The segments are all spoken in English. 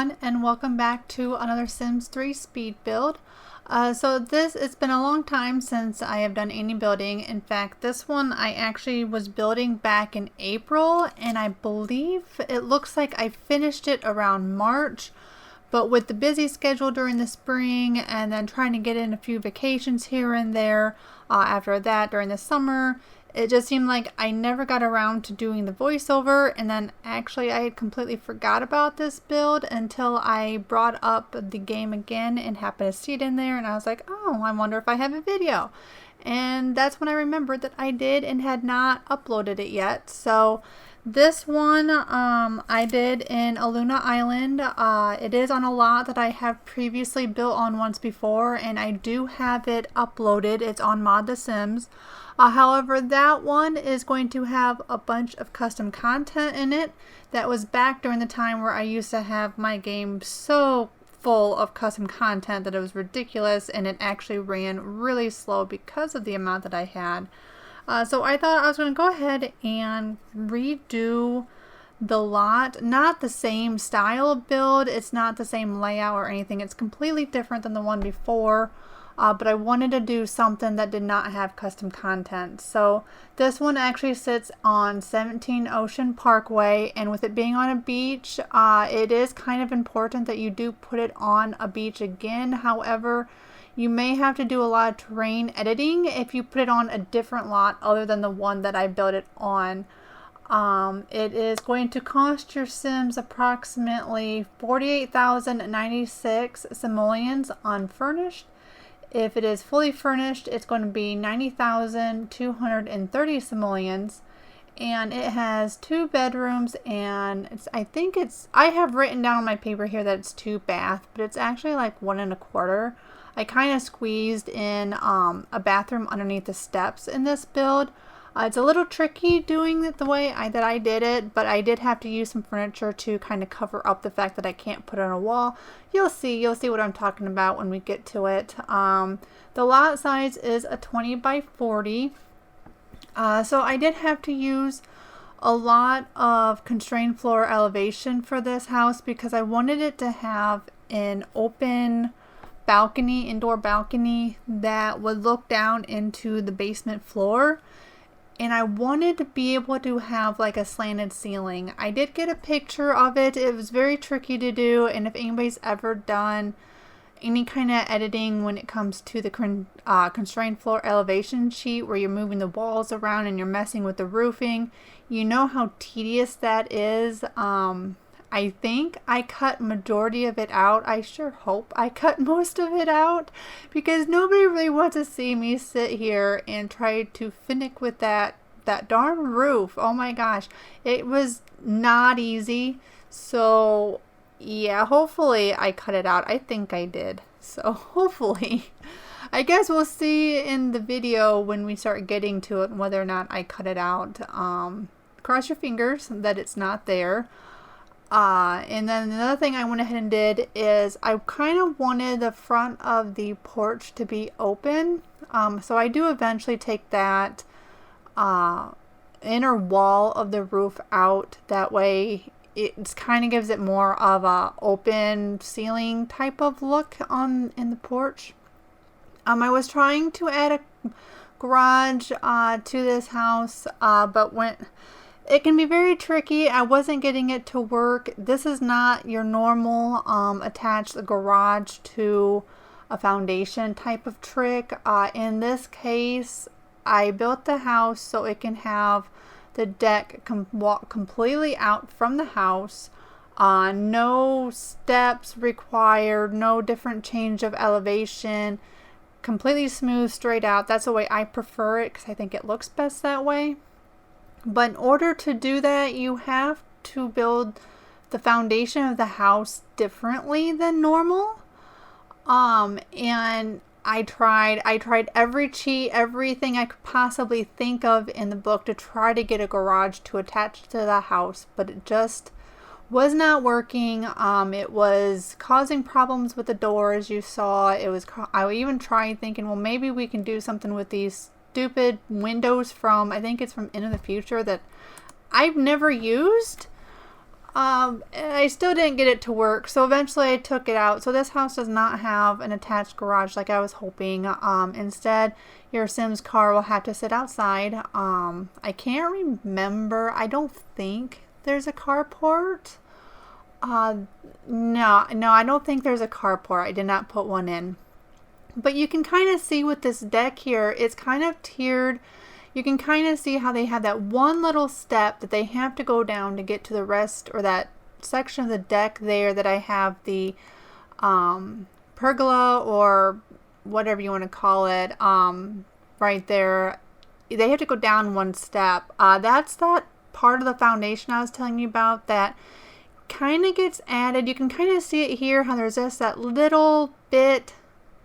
everyone, and welcome back to another Sims 3 speed build. It's been a long time since I have done any building. In fact, this one I actually was building back in April, and I believe it looks like I finished it around March. But with the busy schedule during the spring and then trying to get in a few vacations here and there after that during the summer, it just seemed like I never got around to doing the voiceover, and then actually I had completely forgot about this build until I brought up the game again and happened to see it in there, and I was like, oh, I wonder if I have a video. And that's when I remembered that I did and had not uploaded it yet. So this one I did in Aluna Island. It is on a lot that I have previously built on once before, and I do have it uploaded. It's on Mod the Sims. However, that one is going to have a bunch of custom content in it. That was back during the time where I used to have my game so full of custom content that it was ridiculous, and it actually ran really slow because of the amount that I had. So I thought I was going to go ahead and redo the lot. Not the same style of build, it's not the same layout or anything, it's completely different than the one before. But I wanted to do something that did not have custom content. So this one actually sits on 17 Ocean Parkway, and with it being on a beach, it is kind of important that you do put it on a beach again. However, you may have to do a lot of terrain editing if you put it on a different lot other than the one that I built it on. It is going to cost your Sims approximately 48,096 simoleons unfurnished. If it is fully furnished, it's going to be 90,230 simoleons, and it has 2 bedrooms, and I have written down on my paper here that it's 2 bath, but it's actually like 1 1/4. I kind of squeezed in a bathroom underneath the steps in this build. It's a little tricky doing it the way that I did it, but I did have to use some furniture to kind of cover up the fact that I can't put it on a wall. You'll see what I'm talking about when we get to it. The lot size is a 20 by 40. So I did have to use a lot of constrained floor elevation for this house because I wanted it to have an open balcony, indoor balcony that would look down into the basement floor. And I wanted to be able to have like a slanted ceiling. I did get a picture of it. It was very tricky to do, and if anybody's ever done any kind of editing when it comes to the constrained floor elevation sheet where you're moving the walls around and you're messing with the roofing, you know how tedious that is. I think I cut majority of it out. I sure hope I cut most of it out because nobody really wants to see me sit here and try to finick with that darn roof. Oh my gosh, it was not easy. So yeah, hopefully I cut it out. I think I did. So hopefully. I guess we'll see in the video when we start getting to it whether or not I cut it out. Cross your fingers that it's not there. And then another thing I went ahead and did is I kind of wanted the front of the porch to be open. So I do eventually take that inner wall of the roof out. That way it kind of gives it more of a open ceiling type of look in the porch. I was trying to add a garage to this house, but it can be very tricky. I wasn't getting it to work. This is not your normal attach the garage to a foundation type of trick. In this case, I built the house so it can have the deck walk completely out from the house. No steps required, no different change of elevation. Completely smooth, straight out. That's the way I prefer it because I think it looks best that way. But in order to do that, you have to build the foundation of the house differently than normal. And I tried every cheat, everything I could possibly think of in the book to try to get a garage to attach to the house, but it just was not working. It was causing problems with the doors. You saw I even tried thinking, well, maybe we can do something with these stupid windows from, I think it's from Into the Future, that I've never used. I still didn't get it to work, so eventually I took it out. So this house does not have an attached garage like I was hoping. Instead, your Sims car will have to sit outside. I can't remember. I don't think there's a carport. No, I don't think there's a carport. I did not put one in. But you can kind of see with this deck here, it's kind of tiered. You can kind of see how they have that one little step that they have to go down to get to the rest, or that section of the deck there that I have the pergola, or whatever you want to call it, right there. They have to go down one step. That's that part of the foundation I was telling you about that kind of gets added. You can kind of see it here, how there's just that little bit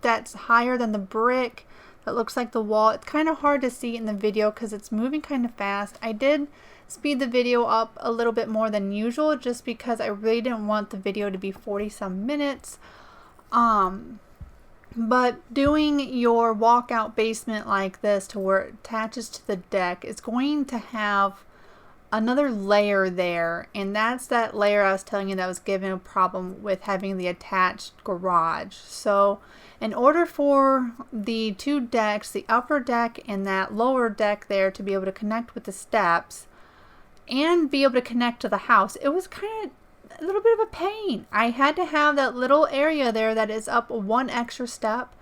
that's higher than the brick that looks like the wall. It's kind of hard to see in the video because it's moving kind of fast. I did speed the video up a little bit more than usual just because I really didn't want the video to be 40-some minutes. But doing your walkout basement like this to where it attaches to the deck is going to have another layer there, and that's that layer I was telling you that was given a problem with having the attached garage. So in order for the two decks, the upper deck and that lower deck there, to be able to connect with the steps and be able to connect to the house, it was kind of a little bit of a pain. I had to have that little area there that is up one extra step.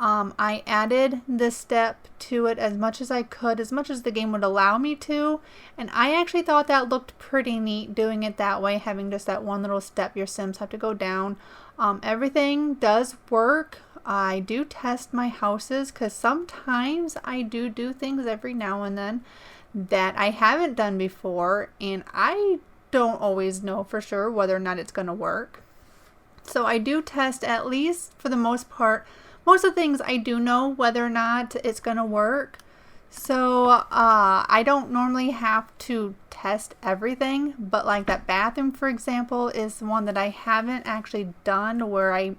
I added this step to it as much as I could, as much as the game would allow me to, and I actually thought that looked pretty neat doing it that way, having just that one little step your Sims have to go down. Everything does work. I do test my houses because sometimes I do things every now and then that I haven't done before, and I don't always know for sure whether or not it's going to work. So I do test, at least for the most part. Most of the things I do know whether or not it's going to work. So I don't normally have to test everything, but like that bathroom, for example, is one that I haven't actually done, where I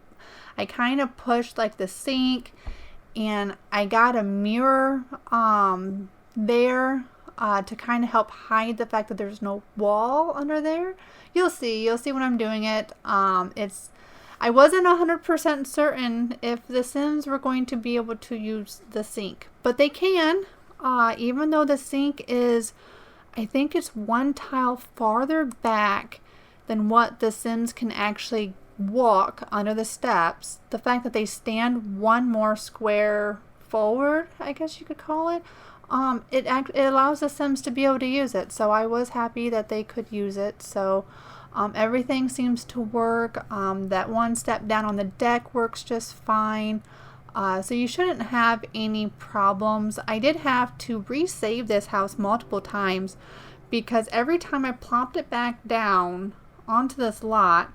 kind of pushed like the sink, and I got a mirror there to kind of help hide the fact that there's no wall under there. You'll see when I'm doing it. I wasn't 100% certain if the Sims were going to be able to use the sink, but they can, even though the sink is, I think it's one tile farther back than what the Sims can actually walk under the steps. The fact that they stand one more square forward, I guess you could call it, it allows the Sims to be able to use it. So I was happy that they could use it. So everything seems to work. That one step down on the deck works just fine. So you shouldn't have any problems. I did have to resave this house multiple times because every time I plopped it back down onto this lot,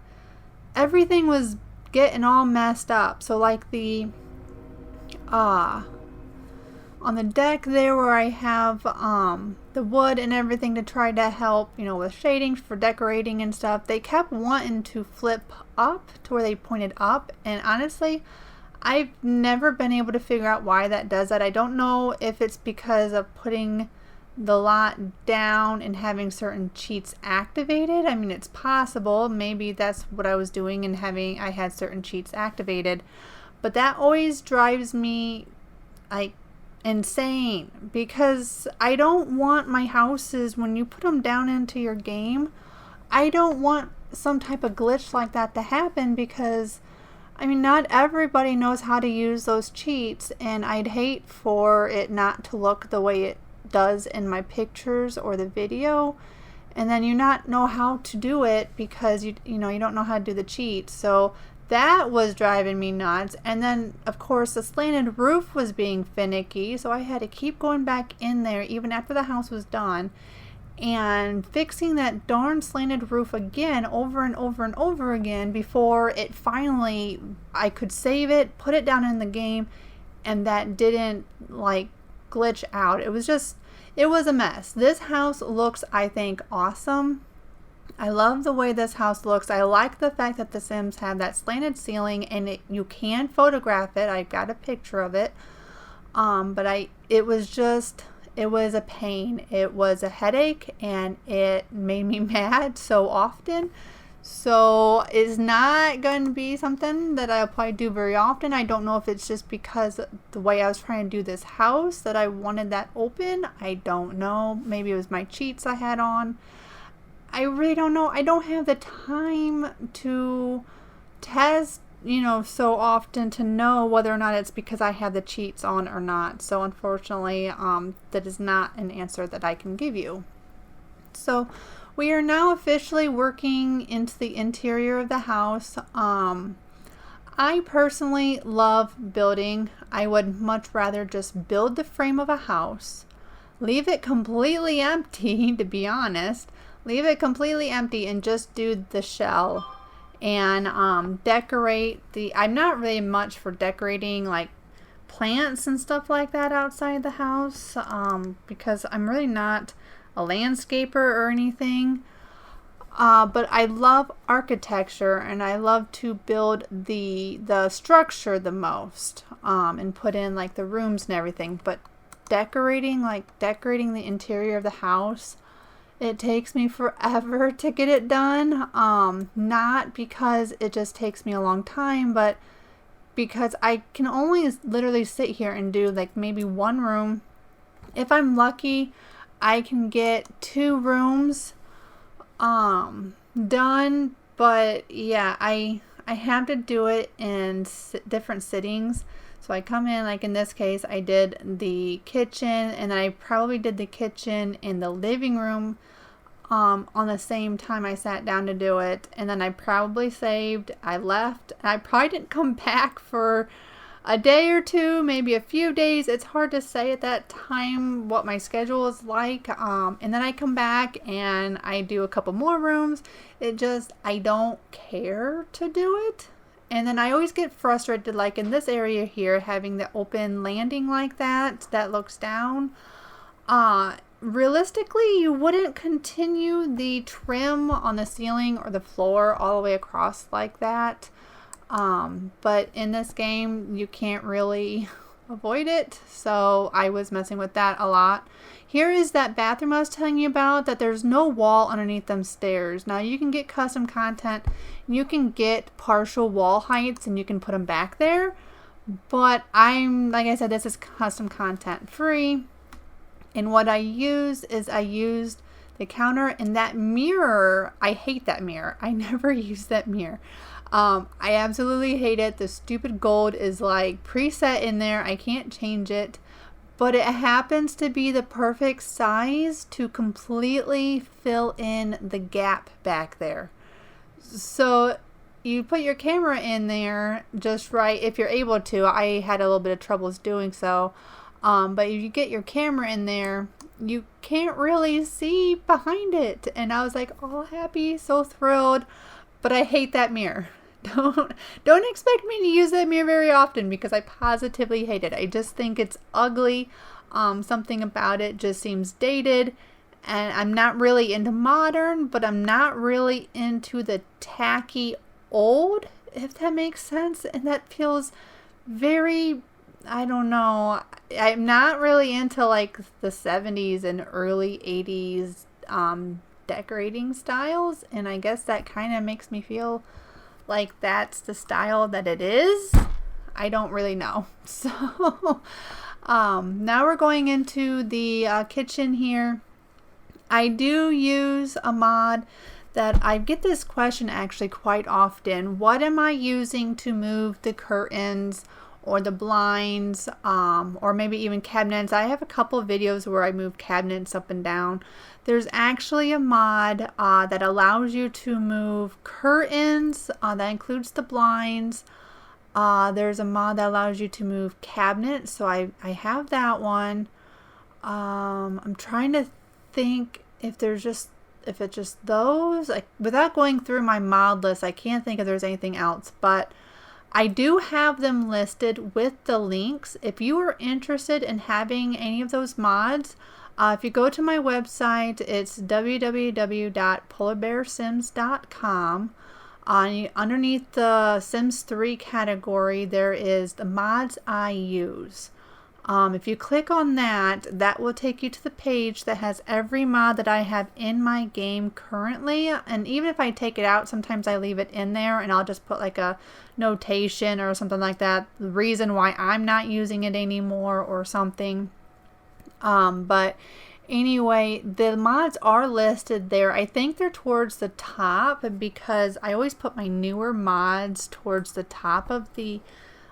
everything was getting all messed up. So like the on the deck there where I have the wood and everything to try to help, with shading for decorating and stuff, they kept wanting to flip up to where they pointed up, and honestly, I've never been able to figure out why that does that. I don't know if it's because of putting the lot down and having certain cheats activated. I mean, it's possible. Maybe that's what I was doing and I had certain cheats activated. But that always drives me like insane, because I don't want my houses, when you put them down into your game, I don't want some type of glitch like that to happen, because I mean, not everybody knows how to use those cheats, and I'd hate for it not to look the way it does in my pictures or the video, and then you not know how to do it because you don't know how to do the cheat. So that was driving me nuts. And then of course the slanted roof was being finicky, so I had to keep going back in there even after the house was done and fixing that darn slanted roof again over and over and over again before it finally, I could save it, put it down in the game, and that didn't like glitch out. It was a mess. This house looks, I think, awesome. I love the way this house looks. I like the fact that the Sims have that slanted ceiling, and you can photograph it. I've got a picture of it. But it it was a pain. It was a headache, and it made me mad so often. So it's not going to be something that I'll probably do very often. I don't know if it's just because the way I was trying to do this house that I wanted that open. I don't know. Maybe it was my cheats I had on. I really don't know. I don't have the time to test, so often to know whether or not it's because I have the cheats on or not. So unfortunately, that is not an answer that I can give you. So we are now officially working into the interior of the house. I personally love building. I would much rather just build the frame of a house, leave it completely empty, to be honest. Leave it completely empty and just do the shell and decorate I'm not really much for decorating like plants and stuff like that outside the house because I'm really not a landscaper or anything. But I love architecture, and I love to build the structure the most and put in like the rooms and everything. But decorating the interior of the house, it takes me forever to get it done. Not because it just takes me a long time, but because I can only literally sit here and do like maybe one room. If I'm lucky, I can get 2 rooms done, but yeah, I have to do it in different sittings. So I come in, like in this case, I did the kitchen, and I probably did the kitchen and the living room on the same time I sat down to do it, and then I probably saved, I left, and I probably didn't come back for a day or two, maybe a few days. It's hard to say at that time what my schedule is like. And then I come back and I do a couple more rooms. I don't care to do it. And then I always get frustrated, like in this area here, having the open landing like that looks down. Realistically, you wouldn't continue the trim on the ceiling or the floor all the way across like that. But in this game, you can't really avoid it. So I was messing with that a lot. Here is that bathroom I was telling you about, that there's no wall underneath them stairs. Now you can get custom content. You can get partial wall heights and you can put them back there. But like I said, this is custom content free. And what I use is I used the counter and that mirror. I hate that mirror. I never use that mirror. I absolutely hate it. The stupid gold is like preset in there. I can't change it. But it happens to be the perfect size to completely fill in the gap back there. So you put your camera in there just right if you're able to. I had a little bit of troubles doing so. But if you get your camera in there, you can't really see behind it. And I was like all happy, so thrilled. But I hate that mirror. Don't expect me to use that mirror very often because I positively hate it. I just think it's ugly. Something about it just seems dated. And I'm not really into modern, but I'm not really into the tacky old, if that makes sense. And that feels very, I don't know. I'm not really into like the 70s and early 80s decorating styles. And I guess that kind of makes me feel like that's the style that it is. I don't really know. So now we're going into the kitchen here. I do use a mod that I get this question actually quite often. What am I using to move the curtains or the blinds or maybe even cabinets? I have a couple of videos where I move cabinets up and down. There's actually a mod that allows you to move curtains. That includes the blinds. There's a mod that allows you to move cabinets. So I have that one. I'm trying to think if it's just those. Like, without going through my mod list, I can't think if there's anything else. But I do have them listed with the links. If you are interested in having any of those mods, if you go to my website, it's www.PolarBearSims.com. Underneath the Sims 3 category, there is the mods I use. If you click on that, that will take you to the page that has every mod that I have in my game currently. And even if I take it out, sometimes I leave it in there and I'll just put like a notation or something like that, the reason why I'm not using it anymore or something. But anyway, the mods are listed there. I think they're towards the top because I always put my newer mods towards the top of the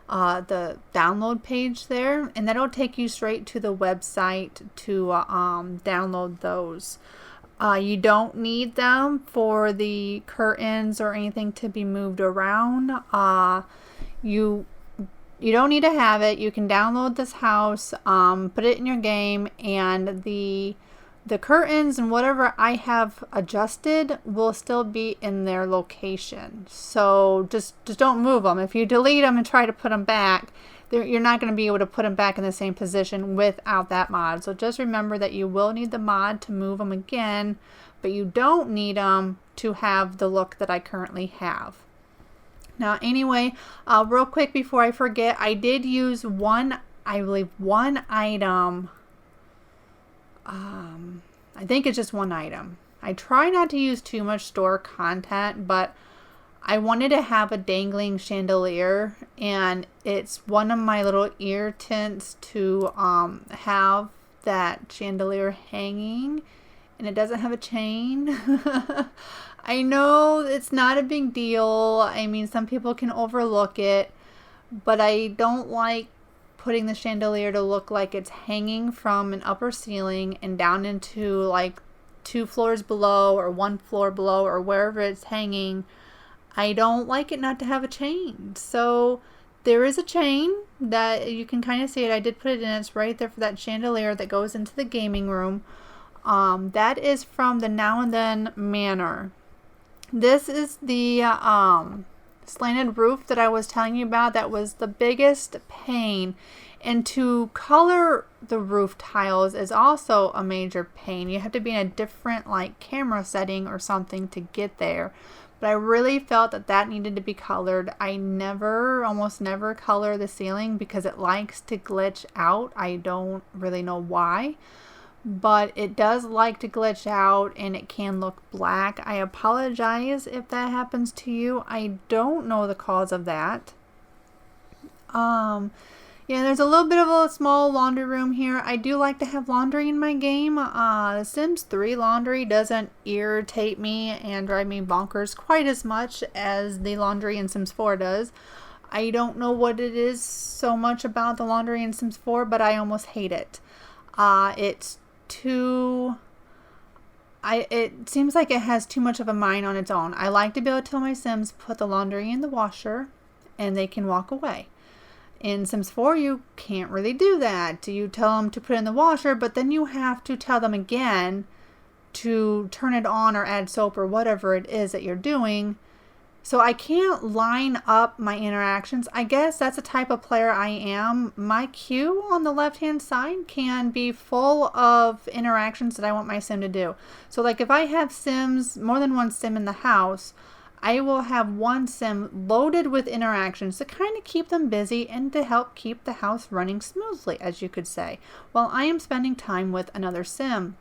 download page there, and that'll take you straight to the website to download those. You don't need them for the curtains or anything to be moved around. You don't need to have it. You can download this house, put it in your game, and the curtains and whatever I have adjusted will still be in their location. So just don't move them. If you delete them and try to put them back, you're not going to be able to put them back in the same position without that mod. So just remember that you will need the mod to move them again, but you don't need them to have the look that I currently have. Now anyway, real quick before I forget, I did use one item. I think it's just one item. I try not to use too much store content, but I wanted to have a dangling chandelier, and it's one of my little ear tints to have that chandelier hanging, and it doesn't have a chain. I know it's not a big deal. I mean, some people can overlook it, but I don't like putting the chandelier to look like it's hanging from an upper ceiling and down into like 2 floors below or 1 floor below or wherever it's hanging. I don't like it not to have a chain. So there is a chain that you can kind of see it. I did put it in. It's right there for that chandelier that goes into the gaming room. That is from the Now and Then Manor. This is the slanted roof that I was telling you about. That was the biggest pain, and to color the roof tiles is also a major pain. You have to be in a different like camera setting or something to get there, but I really felt that needed to be colored. I almost never color the ceiling because it likes to glitch out. I don't really know why, but it does like to glitch out and it can look black. I apologize if that happens to you. I don't know the cause of that. Yeah, there's a little bit of a small laundry room here. I do like to have laundry in my game. The Sims 3 laundry doesn't irritate me and drive me bonkers quite as much as the laundry in Sims 4 does. I don't know what it is so much about the laundry in Sims 4, but I almost hate it. It seems like it has too much of a mind on its own. I like to be able to tell my Sims put the laundry in the washer and they can walk away. In Sims 4 you can't really do that. You tell them to put it in the washer, but then you have to tell them again to turn it on or add soap or whatever it is that you're doing. So I can't line up my interactions. I guess that's the type of player I am. My queue on the left hand side can be full of interactions that I want my sim to do. So like if I have sims, more than one sim in the house, I will have one sim loaded with interactions to kind of keep them busy and to help keep the house running smoothly, as you could say, while I am spending time with another sim.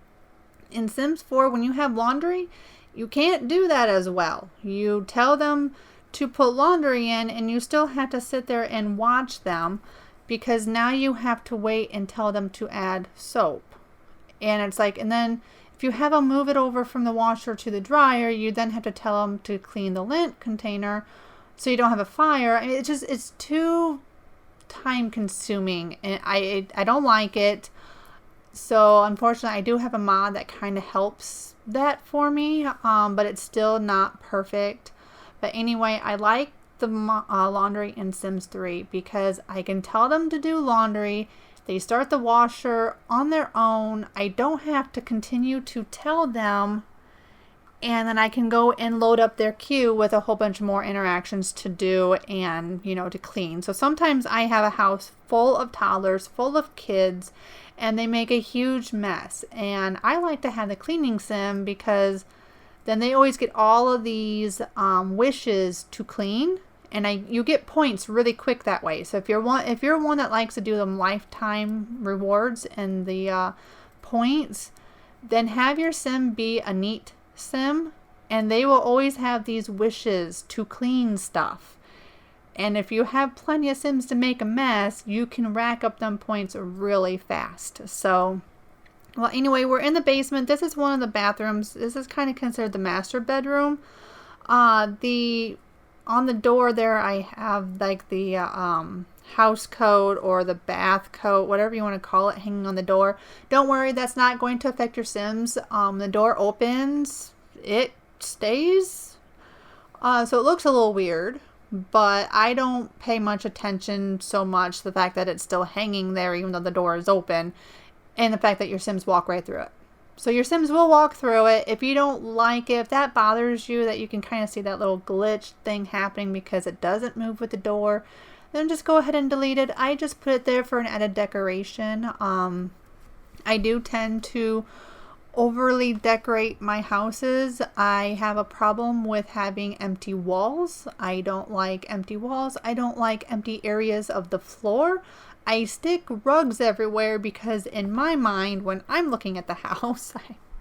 In Sims 4, when you have laundry, you can't do that as well. You tell them to put laundry in and you still have to sit there and watch them because now you have to wait and tell them to add soap. And it's like, and then if you have them move it over from the washer to the dryer, you then have to tell them to clean the lint container so you don't have a fire. I mean, it's too time consuming and I don't like it. So unfortunately I do have a mod that kind of helps that for me, but it's still not perfect. But anyway, I like the laundry in Sims 3 because I can tell them to do laundry. They start the washer on their own. I don't have to continue to tell them, and then I can go and load up their queue with a whole bunch more interactions to do and, you know, to clean. So sometimes I have a house full of toddlers, full of kids, and they make a huge mess. And I like to have the cleaning sim because then they always get all of these wishes to clean. and you get points really quick that way. So if you're one that likes to do them lifetime rewards and the points, then have your sim be a neat sim, and they will always have these wishes to clean stuff. And if you have plenty of sims to make a mess, you can rack up them points really fast. So, well, anyway, we're in the basement. This is one of the bathrooms. This is kind of considered the master bedroom. On the door there, I have like the house coat or the bath coat, whatever you want to call it, hanging on the door. Don't worry, that's not going to affect your sims. The door opens, it stays. So it looks a little weird, but I don't pay much attention so much to the fact that it's still hanging there even though the door is open, and the fact that your sims walk right through it. So your sims will walk through it. If you don't like it, if that bothers you, that you can kind of see that little glitch thing happening because it doesn't move with the door, then just go ahead and delete it. I just put it there for an added decoration. I do tend to overly decorate my houses. I have a problem with having empty walls. I don't like empty walls. I don't like empty areas of the floor. I stick rugs everywhere because in my mind, when I'm looking at the house,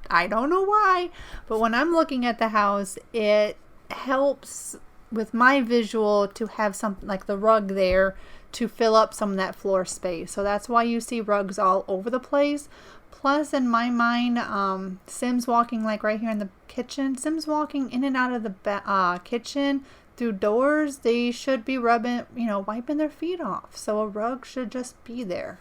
I don't know why, but when I'm looking at the house, it helps with my visual to have something like the rug there to fill up some of that floor space. So that's why you see rugs all over the place. Plus, in my mind, Sims walking like right here in the kitchen, Sims walking in and out of the kitchen through doors, they should be rubbing, wiping their feet off. So a rug should just be there.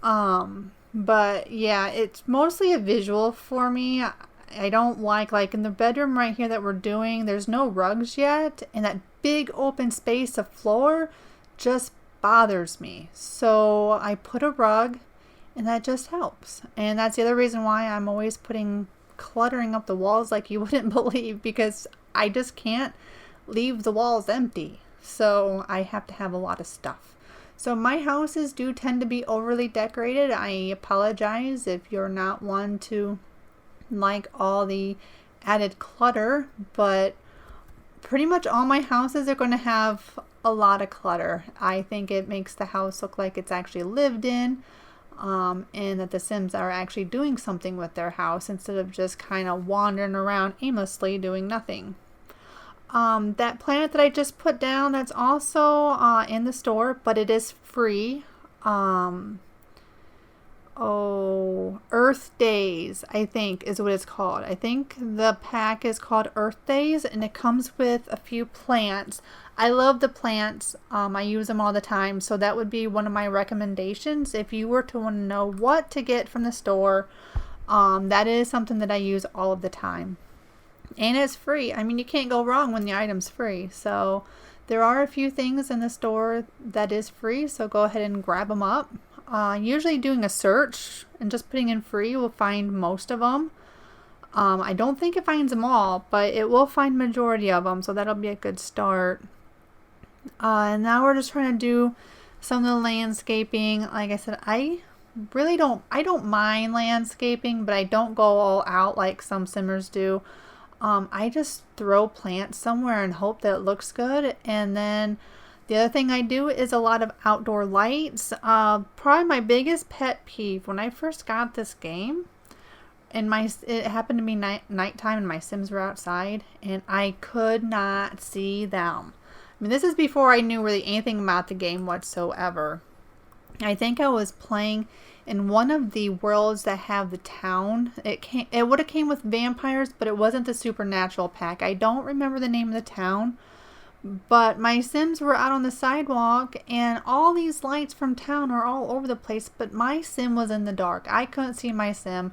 But yeah, it's mostly a visual for me. I don't like in the bedroom right here that we're doing, there's no rugs yet, and that big open space of floor just bothers me. So I put a rug, and that just helps. And that's the other reason why I'm always cluttering up the walls like you wouldn't believe, because I just can't leave the walls empty. So I have to have a lot of stuff. So my houses do tend to be overly decorated. I apologize if you're not one to like all the added clutter, but pretty much all my houses are going to have a lot of clutter. I think it makes the house look like it's actually lived in, and that the Sims are actually doing something with their house instead of just kind of wandering around aimlessly doing nothing. That planet that I just put down, that's also in the store, but it is free. Earth Days, I think is what it's called. I think the pack is called Earth Days, and it comes with a few plants. I love the plants. I use them all the time, so that would be one of my recommendations if you were to want to know what to get from the store. That is something that I use all of the time. And it's free. I mean, you can't go wrong when the item's free. So there are a few things in the store that is free, so go ahead and grab them up. Usually doing a search and just putting in free will find most of them. I don't think it finds them all, but it will find majority of them, so that'll be a good start. And now we're just trying to do some of the landscaping. Like I said, I don't mind landscaping, but I don't go all out like some simmers do. I just throw plants somewhere and hope that it looks good. And then the other thing I do is a lot of outdoor lights. Probably my biggest pet peeve when I first got this game, and it happened to be nighttime and my Sims were outside and I could not see them. I mean, this is before I knew really anything about the game whatsoever. I think I was playing in one of the worlds that have the town. It would have came with vampires, but it wasn't the supernatural pack. I don't remember the name of the town, but my Sims were out on the sidewalk and all these lights from town are all over the place, but my Sim was in the dark. I couldn't see my Sim.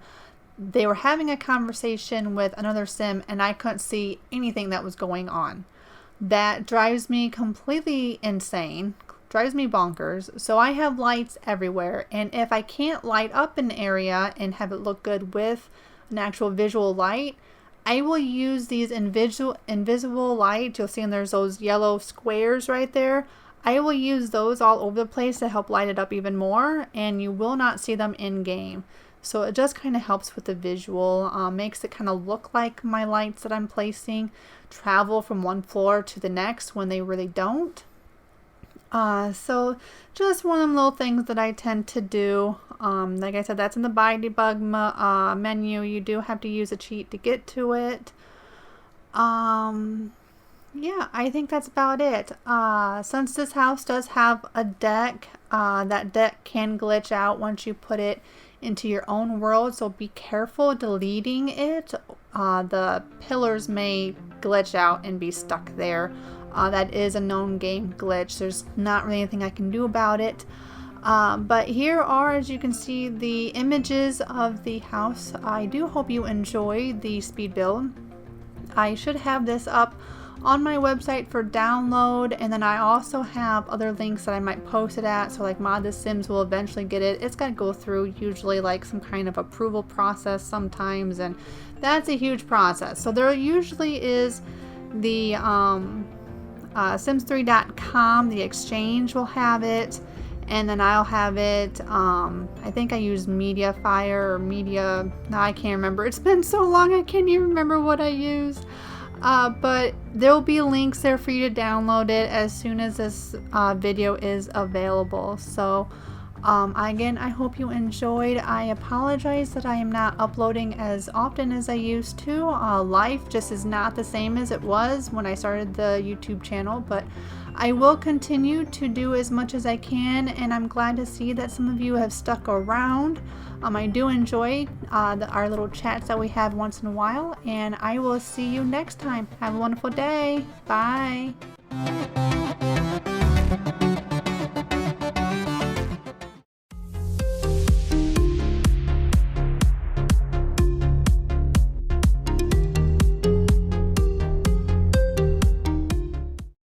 They were having a conversation with another Sim and I couldn't see anything that was going on. That drives me completely insane. Drives me bonkers. So I have lights everywhere, and if I can't light up an area and have it look good with an actual visual light, I will use these invisible lights. You'll see and there's those yellow squares right there. I will use those all over the place to help light it up even more, and you will not see them in game. So it just kind of helps with the visual, makes it kind of look like my lights that I'm placing travel from one floor to the next when they really don't. So just one of them little things that I tend to do. Like I said, that's in the buy debug menu. You do have to use a cheat to get to it. Yeah, I think that's about it. Since this house does have a deck, that deck can glitch out once you put it into your own world, so be careful deleting it. The pillars may glitch out and be stuck there. That is a known game glitch. There's not really anything I can do about it. But here are, as you can see, the images of the house. I do hope you enjoy the speed build. I should have this up on my website for download, and then I also have other links that I might post it at, so like Mod the Sims will eventually get it. It's got to go through usually like some kind of approval process sometimes, and that's a huge process. So there usually is the sims3.com, the exchange will have it, and then I'll have it. I think I use Mediafire or Media, no, I can't remember. It's been so long I can't even remember what I used. But there will be links there for you to download it as soon as this video is available. So again, I hope you enjoyed. I apologize that I am not uploading as often as I used to. Life just is not the same as it was when I started the YouTube channel, but I will continue to do as much as I can, and I'm glad to see that some of you have stuck around. I do enjoy our little chats that we have once in a while, and I will see you next time. Have a wonderful day. Bye.